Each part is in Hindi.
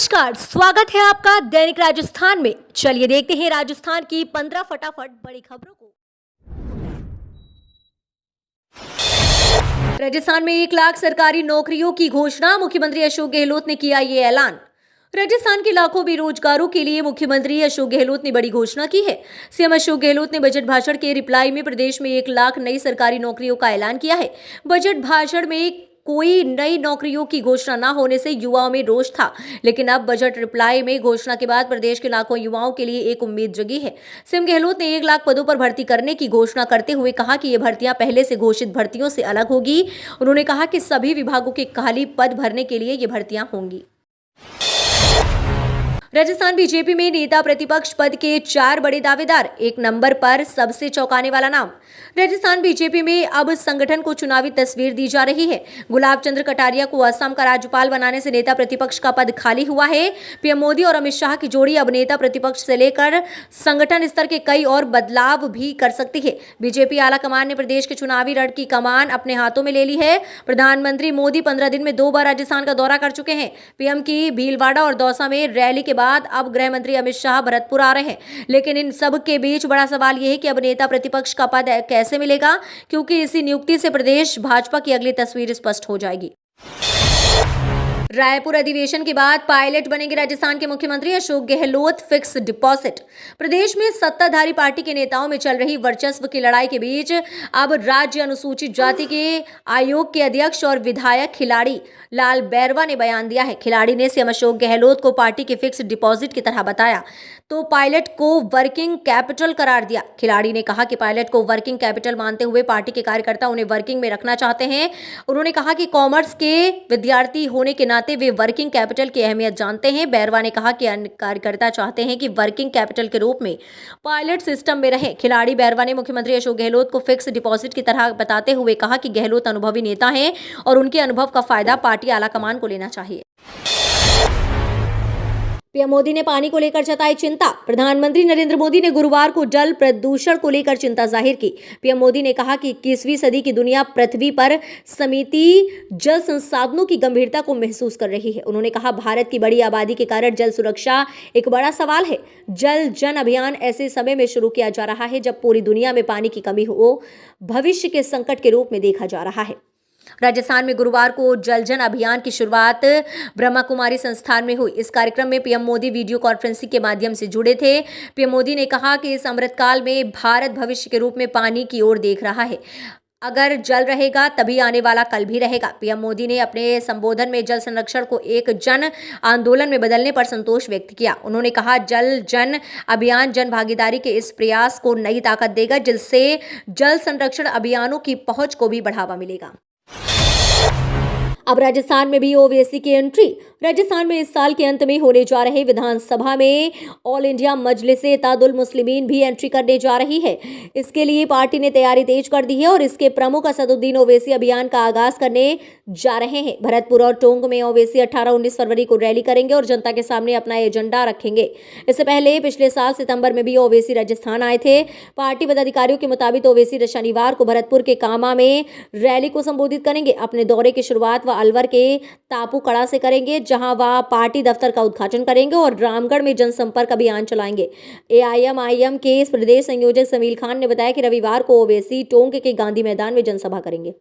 नमस्कार, स्वागत है आपका दैनिक राजस्थान में। चलिए देखते हैं राजस्थान की 15 फटाफट बड़ी खबरों को। राजस्थान में 1 लाख सरकारी नौकरियों की घोषणा, मुख्यमंत्री अशोक गहलोत ने किया ये ऐलान। राजस्थान के लाखों बेरोजगारों के लिए मुख्यमंत्री अशोक गहलोत ने बड़ी घोषणा की है। सीएम अशोक गहलोत ने बजट भाषण के रिप्लाई में प्रदेश में 1 लाख नई सरकारी नौकरियों का ऐलान किया है। बजट भाषण में कोई नई नौकरियों की घोषणा न होने से युवाओं में रोष था, लेकिन अब बजट रिप्लाई में घोषणा के बाद प्रदेश के लाखों युवाओं के लिए एक उम्मीद जगी है। सीएम गहलोत ने 1 लाख पदों पर भर्ती करने की घोषणा करते हुए कहा कि ये भर्तियां पहले से घोषित भर्तियों से अलग होगी। उन्होंने कहा कि सभी विभागों के खाली पद भरने के लिए ये भर्तियां होंगी। राजस्थान बीजेपी में नेता प्रतिपक्ष पद के 4 बड़े दावेदार, 1 नंबर पर सबसे चौंकाने वाला नाम। राजस्थान बीजेपी में अब संगठन को चुनावी तस्वीर दी जा रही है। गुलाब चंद्र कटारिया को असम का राज्यपाल बनाने से नेता प्रतिपक्ष का पद खाली हुआ है। पीएम मोदी और अमित शाह की जोड़ी अब नेता प्रतिपक्ष से लेकर संगठन स्तर के कई और बदलाव भी कर सकती है। बीजेपी आलाकमान ने प्रदेश के चुनावी रण की कमान अपने हाथों में ले ली है। प्रधानमंत्री मोदी 15 दिन में 2 बार राजस्थान का दौरा कर चुके हैं। पीएम की भीलवाड़ा और दौसा में रैली के बाद अब गृह मंत्री अमित शाह भरतपुर आ रहे हैं। लेकिन इन सब के बीच बड़ा सवाल यह है कि अब नेता प्रतिपक्ष का पद कैसे मिलेगा, क्योंकि इसी नियुक्ति से प्रदेश भाजपा की अगली तस्वीर स्पष्ट हो जाएगी। रायपुर अधिवेशन के बाद पायलट बनेंगे राजस्थान के मुख्यमंत्री अशोक गहलोत। Fix deposit. प्रदेश में सत्ताधारी पार्टी के नेताओं में चल रही वर्चस्व की लड़ाई के बीच अब राज्य अनुसूचित जाति के आयोग के अध्यक्ष और विधायक खिलाड़ी लाल बैरवा ने बयान दिया है। खिलाड़ी ने सीएम अशोक गहलोत को पार्टी के फिक्स डिपॉजिट की तरह बताया तो पायलट को वर्किंग कैपिटल करार दिया। खिलाड़ी ने कहा कि पायलट को वर्किंग कैपिटल मानते हुए पार्टी के कार्यकर्ता उन्हें वर्किंग में रखना चाहते हैं। उन्होंने कहा कि कॉमर्स के विद्यार्थी होने के नाते वे वर्किंग कैपिटल की अहमियत जानते हैं। बैरवा ने कहा कि अन्य कार्यकर्ता चाहते हैं कि वर्किंग कैपिटल के रूप में पायलट सिस्टम में रहे। खिलाड़ी बैरवा ने मुख्यमंत्री अशोक गहलोत को फिक्स डिपॉजिट की तरह बताते हुए कहा कि गहलोत अनुभवी नेता हैं और उनके अनुभव का फायदा पार्टी आलाकमान को लेना चाहिए। पीएम मोदी ने पानी को लेकर जताई चिंता। प्रधानमंत्री नरेंद्र मोदी ने गुरुवार को जल प्रदूषण को लेकर चिंता जाहिर की। पीएम मोदी ने कहा कि 21वीं सदी की दुनिया पृथ्वी पर समिति जल संसाधनों की गंभीरता को महसूस कर रही है। उन्होंने कहा, भारत की बड़ी आबादी के कारण जल सुरक्षा एक बड़ा सवाल है। जल जन अभियान ऐसे समय में शुरू किया जा रहा है जब पूरी दुनिया में पानी की कमी हो भविष्य के संकट के रूप में देखा जा रहा है। राजस्थान में गुरुवार को जल जन अभियान की शुरुआत ब्रह्मा कुमारी संस्थान में हुई। इस कार्यक्रम में पीएम मोदी वीडियो कॉन्फ्रेंसिंग के माध्यम से जुड़े थे। पीएम मोदी ने कहा कि इस अमृतकाल में भारत भविष्य के रूप में पानी की ओर देख रहा है। अगर जल रहेगा तभी आने वाला कल भी रहेगा। पीएम मोदी ने अपने संबोधन में जल संरक्षण को एक जन आंदोलन में बदलने पर संतोष व्यक्त किया। उन्होंने कहा, जल जन अभियान जन भागीदारी के इस प्रयास को नई ताकत देगा, जिससे जल संरक्षण अभियानों की पहुंच को भी बढ़ावा मिलेगा। अब राजस्थान में भी ओवैसी की एंट्री। राजस्थान में इस साल के अंत में होने जा रहे विधानसभा में ऑल इंडिया मजलिसे इत्तेहादुल मुस्लिमीन भी एंट्री करने जा रही है। इसके लिए पार्टी ने तैयारी तेज कर दी है और इसके प्रमुख असदुद्दीन ओवैसी अभियान का आगाज करने जा रहे हैं। भरतपुर और टोंक में ओवैसी 18-19 फरवरी को रैली करेंगे और जनता के सामने अपना एजेंडा रखेंगे। इससे पहले पिछले साल सितंबर में भी ओवैसी राजस्थान आए थे। पार्टी पदाधिकारियों के मुताबिक ओवैसी शनिवार को भरतपुर के कामा में रैली को संबोधित करेंगे। अपने दौरे की शुरुआत वह अलवर के तापू कड़ा से करेंगे, जहां वह पार्टी दफ्तर का उद्घाटन करेंगे और रामगढ़ में जनसंपर्क अभियान चलाएंगे। एआईएमआईएम के प्रदेश संयोजक समील खान ने बताया कि रविवार को ओवैसी टोंक के गांधी मैदान में जनसभा करेंगे।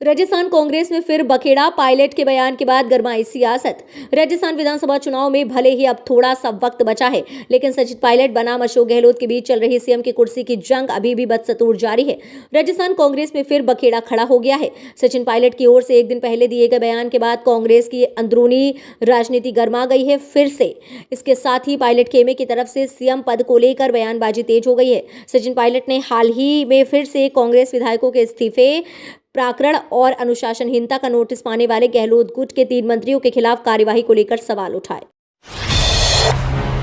राजस्थान कांग्रेस में फिर बखेड़ा। पायलट के बयान के बाद गरमाई सियासत। राजस्थान विधानसभा चुनाव में भले ही अब थोड़ा सा वक्त बचा है, लेकिन सचिन पायलट बनाम अशोक गहलोत के बीच चल रही सीएम की कुर्सी की जंग अभी भी बदस्तूर जारी है। राजस्थान कांग्रेस में फिर बखेड़ा खड़ा हो गया है। सचिन पायलट की ओर से एक दिन पहले दिए गए बयान के बाद कांग्रेस की अंदरूनी राजनीति गर्मा गई है फिर से। इसके साथ ही पायलट खेमे की तरफ से सीएम पद को लेकर बयानबाजी तेज हो गई है। सचिन पायलट ने हाल ही में फिर से कांग्रेस विधायकों के इस्तीफे, प्राकरण और अनुशासनहीनता का नोटिस पाने वाले गहलोत गुट के 3 मंत्रियों के खिलाफ कार्यवाही को लेकर सवाल उठाए।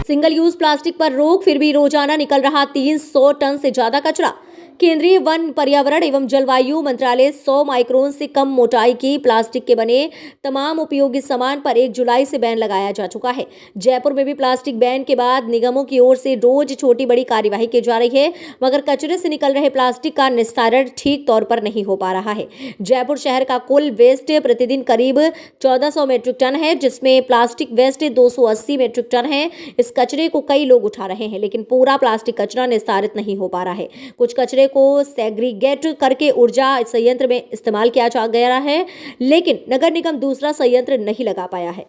सिंगल यूज प्लास्टिक पर रोक, फिर भी रोजाना निकल रहा 300 टन से ज्यादा कचरा। केंद्रीय वन पर्यावरण एवं जलवायु मंत्रालय 100 माइक्रोन से कम मोटाई की प्लास्टिक के बने तमाम उपयोगी सामान पर 1 जुलाई से बैन लगाया जा चुका है। जयपुर में भी प्लास्टिक बैन के बाद निगमों की ओर से रोज छोटी बड़ी कार्यवाही की जा रही है, मगर कचरे से निकल रहे प्लास्टिक का निस्तारण ठीक तौर पर नहीं हो पा रहा है। जयपुर शहर का कुल वेस्ट प्रतिदिन करीब 1400 मीट्रिक टन है, जिसमें प्लास्टिक वेस्ट 280 मीट्रिक टन है। इस कचरे को कई लोग उठा रहे हैं, लेकिन पूरा प्लास्टिक कचरा निस्तारित नहीं हो पा रहा है। कुछ कचरे को सेग्रीगेट करके ऊर्जा संयंत्र में इस्तेमाल किया जा गया है, लेकिन नगर निगम दूसरा संयंत्र नहीं लगा पाया है।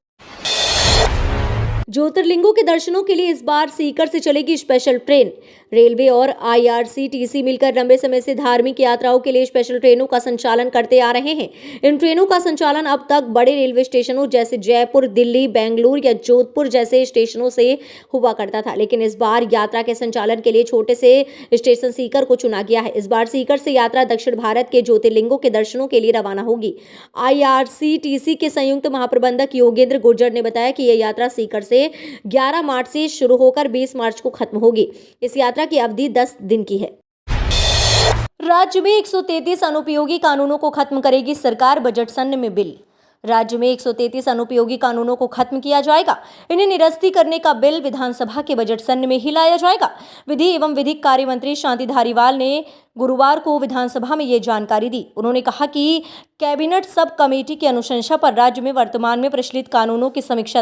ज्योतिर्लिंगों के दर्शनों के लिए इस बार सीकर से चलेगी स्पेशल ट्रेन। रेलवे और IRCTC मिलकर लंबे समय से धार्मिक यात्राओं के लिए स्पेशल ट्रेनों का संचालन करते आ रहे हैं। इन ट्रेनों का संचालन अब तक बड़े रेलवे स्टेशनों जैसे जयपुर, दिल्ली, बेंगलुरु या जोधपुर जैसे स्टेशनों से हुआ करता था, लेकिन इस बार यात्रा के संचालन के लिए छोटे से स्टेशन सीकर को चुना गया है। इस बार सीकर से यात्रा दक्षिण भारत के ज्योतिर्लिंगों के दर्शनों के लिए रवाना होगी। IRCTC के संयुक्त महाप्रबंधक योगेंद्र गुर्जर ने बताया कि यह यात्रा सीकर से 11 मार्च से शुरू होकर 20 मार्च को खत्म होगी। इस यात्रा की अवधि 10 दिन की है। राज्य में 133 अनुपयोगी कानूनों को खत्म करेगी सरकार, बजट सत्र में बिल। राज्य में 133 अनुपयोगी कानूनों को खत्म किया जाएगा। इन्हें निरस्त करने का बिल विधानसभा के बजट सत्र में ही लाया जाएगा। विधि एवं विधिक कार्य मंत्री शांति धारीवाल ने गुरुवार को विधानसभा में ये जानकारी दी। उन्होंने कहा कि कैबिनेट सब कमेटी की अनुशंसा पर राज्य में वर्तमान में प्रचलित कानूनों की समीक्षा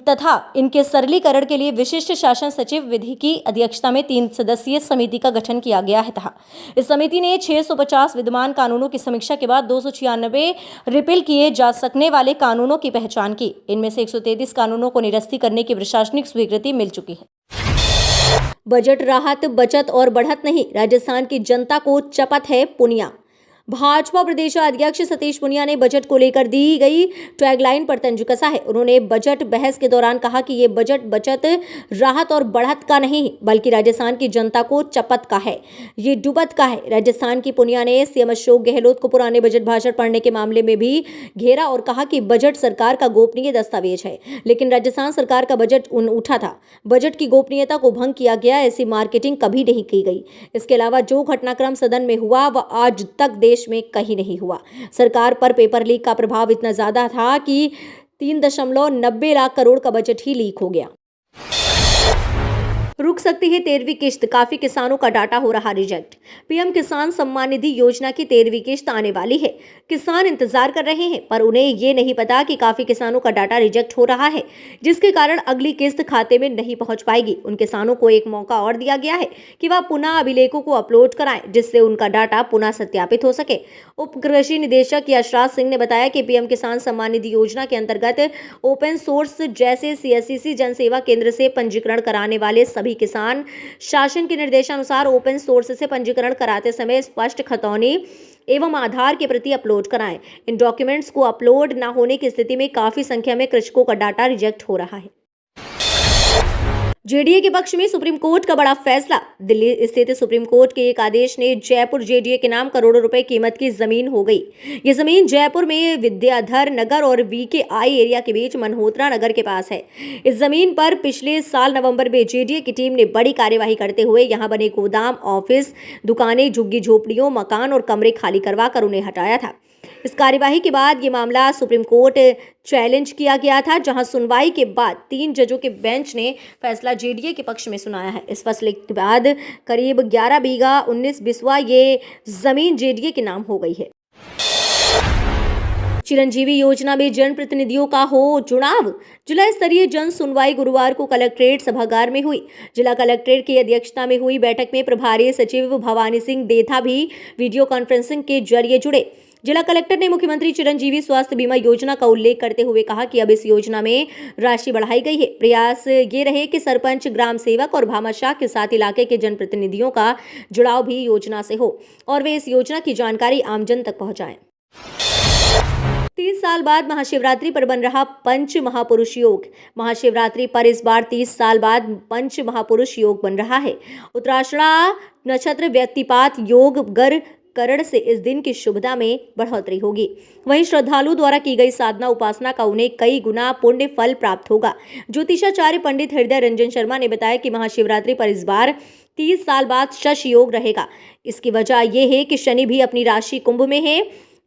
तथा इनके सरलीकरण के लिए विशिष्ट शासन सचिव विधि की अध्यक्षता में 3 सदस्यीय समिति का गठन किया गया था। इस समिति ने 650 विद्यमान कानूनों की समीक्षा के बाद 296 रिपील किए जा सकने वाले कानूनों की पहचान की। इनमें से 133 कानूनों को निरस्त करने की प्रशासनिक स्वीकृति मिल चुकी है। बजट राहत, बचत और बढ़त नहीं, राजस्थान की जनता को चपत है पुनिया। भाजपा प्रदेशाध्यक्ष सतीश पूनिया ने बजट को लेकर दी गई टैगलाइन पर तंज कसा है। उन्होंने बजट बहस के दौरान कहा कि ये बजट बचत, राहत और बढ़त का नहीं, बल्कि राजस्थान की जनता को चपत का है, ये डुबत का है। राजस्थान की पूनिया ने सीएम अशोक गहलोत को पुराने बजट भाषण पढ़ने के मामले में भी घेरा और कहा कि बजट सरकार का गोपनीय दस्तावेज है, लेकिन राजस्थान सरकार का बजट उठा था। बजट की गोपनीयता को भंग किया गया, ऐसी मार्केटिंग कभी नहीं की गई। इसके अलावा जो घटनाक्रम सदन में हुआ वह आज तक देश में कहीं नहीं हुआ। सरकार पर पेपर लीक का प्रभाव इतना ज्यादा था कि 3.90 लाख करोड़ का बजट ही लीक हो गया। रुक सकती है 13वीं किश्त, काफी किसानों का डाटा हो रहा रिजेक्ट। पीएम किसान सम्मान निधि योजना की 13वीं किश्त आने वाली है। किसान इंतजार कर रहे हैं, पर उन्हें ये नहीं पता कि काफी किसानों का डाटा रिजेक्ट हो रहा है, जिसके कारण अगली किश्त खाते में नहीं पहुंच पाएगी। उन किसानों को एक मौका और दिया गया है कि वह पुनः अभिलेखों को अपलोड कराएं, जिससे उनका डाटा पुनः सत्यापित हो सके। उप कृषि निदेशक यशराज सिंह ने बताया कि पीएम किसान सम्मान निधि योजना के अंतर्गत ओपन सोर्स जैसे CSCC जन सेवा केंद्र से पंजीकरण कराने वाले सभी किसान शासन के निर्देशानुसार ओपन सोर्स से पंजीकरण कराते समय स्पष्ट खतौनी एवं आधार की प्रति अपलोड कराएं। इन डॉक्यूमेंट्स को अपलोड न होने की स्थिति में काफी संख्या में कृषकों का डाटा रिजेक्ट हो रहा है। JDA के पक्ष में सुप्रीम कोर्ट का बड़ा फैसला। दिल्ली स्थित सुप्रीम कोर्ट के एक आदेश ने जयपुर JDA के नाम करोड़ों रुपए कीमत की जमीन हो गई। ये जमीन जयपुर में विद्याधर नगर और VKI एरिया के बीच मनहोत्रा नगर के पास है। इस जमीन पर पिछले साल नवंबर में JDA की टीम ने बड़ी कार्यवाही करते हुए यहाँ बने गोदाम, ऑफिस, दुकानें, झुग्गी झोपड़ियों, मकान और कमरे खाली करवा कर उन्हें हटाया था। इस कार्यवाही के बाद ये मामला सुप्रीम कोर्ट चैलेंज किया गया था, जहां सुनवाई के बाद 3 जजों के बेंच ने फैसला JDA के पक्ष में सुनाया है। इस फैसले के बाद करीब 11 बीघा 19 बिस्वा ये जमीन JDA के नाम हो गई है। चिरंजीवी योजना में जनप्रतिनिधियों का हो चुनाव। जिला स्तरीय जन सुनवाई गुरुवार को कलेक्ट्रेट सभागार में हुई। जिला कलेक्ट्रेट की अध्यक्षता में हुई बैठक में प्रभारी सचिव भवानी सिंह देथा भी वीडियो कॉन्फ्रेंसिंग के जरिए जुड़े। जिला कलेक्टर ने मुख्यमंत्री चिरंजीवी स्वास्थ्य बीमा योजना का उल्लेख करते हुए कहा कि अब इस योजना में राशि बढ़ाई गई है। प्रयास ये रहे कि सरपंच, ग्राम सेवक और भामाशाह के साथ इलाके के जनप्रतिनिधियों का जुड़ाव भी योजना से हो और वे इस योजना की जानकारी आमजन तक पहुंचाएं। 30 साल बाद महाशिवरात्रि पर बन रहा पंच महापुरुष योग। महाशिवरात्रि पर इस बार 30 साल बाद पंच महापुरुष योग बन रहा है। उत्तराषाढ़ा नक्षत्र व्यक्तिपात योग गर करण से इस दिन की शुभता में बढ़ोतरी होगी। वहीं श्रद्धालु द्वारा की गई साधना उपासना का उन्हें कई गुना पुण्य फल प्राप्त होगा। ज्योतिषाचार्य पंडित हृदय रंजन शर्मा ने बताया कि महाशिवरात्रि पर इस बार 30 साल बाद शश योग रहेगा। इसकी वजह यह है कि शनि भी अपनी राशि कुंभ में है।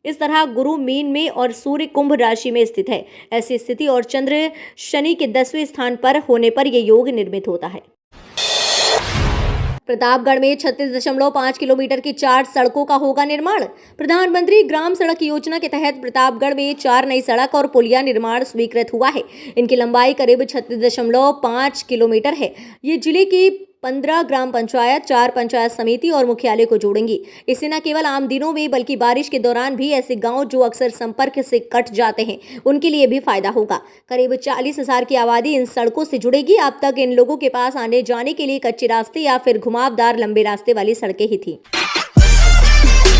इस तरह गुरु मीन में और सूर्य कुंभ राशि में स्थित है। ऐसी स्थिति और चंद्र शनि के 10वें स्थान पर होने पर यह योग निर्मित होता है। प्रतापगढ़ में 36.5 किलोमीटर की 4 सड़कों का होगा निर्माण। प्रधानमंत्री ग्राम सड़क योजना के तहत प्रतापगढ़ में 4 नई सड़क और पुलिया निर्माण स्वीकृत हुआ है। इनकी लंबाई करीब 36.5 किलोमीटर है। ये जिले की 15 ग्राम पंचायत, 4 पंचायत समिति और मुख्यालय को जोड़ेंगी। इससे न केवल आम दिनों में बल्कि बारिश के दौरान भी ऐसे गांव जो अक्सर संपर्क से कट जाते हैं उनके लिए भी फायदा होगा। करीब 40,000 की आबादी इन सड़कों से जुड़ेगी। अब तक इन लोगों के पास आने जाने के लिए कच्चे रास्ते या फिर घुमावदार लंबे रास्ते वाली सड़कें ही थी।